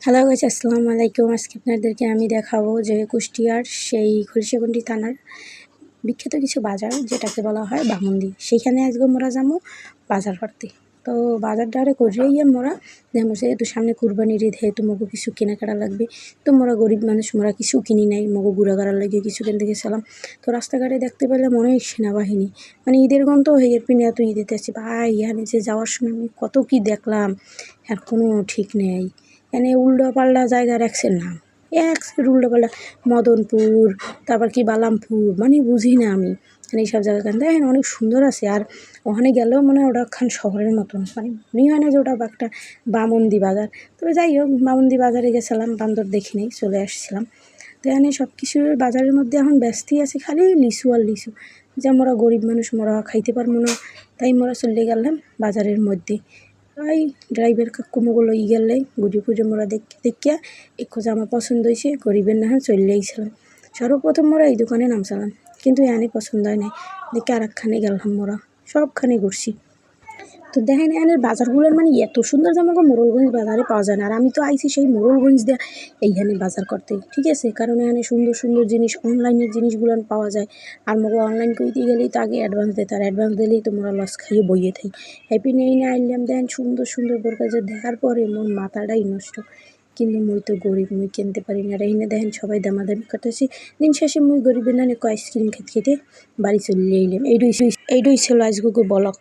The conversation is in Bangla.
হ্যালো গাইস, আসসালামু আলাইকুম। আজকে আপনাদেরকে আমি দেখাবো যে কুষ্টিয়ার সেই খরিশাকুন্ডি থানার বিখ্যাত কিছু বাজার যেটাকে বলা হয় বামুন্দি। সেইখানে আজকে মোরা যাবো বাজার করতে। তো বাজারটারে করিয়েই মোরা যেমন যেহেতু সামনে কুরবানির ঈদ, যেহেতু মগু কিছু কেনাকাটা লাগবে। তো মোরা গরিব মানুষ, মোরা কিছু কিনি নাই, মগু গুড়াগাড়ার লাগে কিছু কিনতে গেছিলাম। তো রাস্তাঘাটে দেখতে পেলাম অনেক সেনাবাহিনী, মানে ঈদের গন্ত হেয়ের পিনে এত ঈদেতে আসছি ভাই। এখানে যে যাওয়ার সময় আমি কত কি দেখলাম, আর কোনো ঠিক নেই। এনে উল্টো পাল্টা জায়গা রাখছেন না, এক উল্টো পাল্টা মদনপুর, তারপর কি বালামপুর, মানে বুঝি না আমি। মানে এইসব জায়গা কেন দেখেন অনেক সুন্দর আছে, আর ওখানে গেলেও মনে হয় ওটা খান শহরের মতন, মানে মনে হয় না যে ওটা একটা বামন্দি বাজার। তবে যাই হোক, বামন্দি বাজারে গেছিলাম, বান্দর দেখি নেই, চলে আসছিলাম। তো এখানে সব কিছুর বাজারের মধ্যে এখন ব্যস্তই আছে, খালি লিচু আর লিচু। যে আমরা গরিব মানুষ, মোরা খাইতে পারবো না, তাই মোরা চলে গেলাম বাজারের মধ্যে। তাই ড্রাইভার কাকুমগুলো গেলে ঘুরে ঘুরে মোরা দেখিয়া এক আমার পছন্দ হয়েছে, গরিবের না হয় চলে গেছিলাম। সর্বপ্রথম মোরা এই দোকানে নামছিলাম, কিন্তু এখানে পছন্দ হয় নাই, দেখে আর একখানে গেলাম। মোরা সবখানে ঘুরছি। তো দেখেন এখানের বাজারগুলোর মানে এত সুন্দর যে আমাকে মোড়লগঞ্জ বাজারে পাওয়া যায় না। আর আমি তো আইছি সেই মোড়লগঞ্জ দিয়ে এইখানে বাজার করতে, ঠিক আছে, কারণ এখানে সুন্দর সুন্দর জিনিস, অনলাইনের জিনিসগুলো পাওয়া যায়। আর মোকে অনলাইন করতে গেলেই তো আগে অ্যাডভান্স দিতে, আর অ্যাডভান্স দিলেই তো মোরা লস খাইয়ে বইয়ে থাকি। হ্যাপি নেই না আইলাম, দেখেন সুন্দর সুন্দর বোরকাজে দেখার পরে মোর মাথাটাই নষ্ট। কিন্তু মুই তো গরিব, মুই কিনতে পারি না। আর এখানে দেখেন সবাই দামাদামি করতেছি। দিন শেষে মুই গরিবের না আইসক্রিম খেতে খেতে বাড়ি চলে এলাম। এইটাই ছিল আজকে ব্লগ।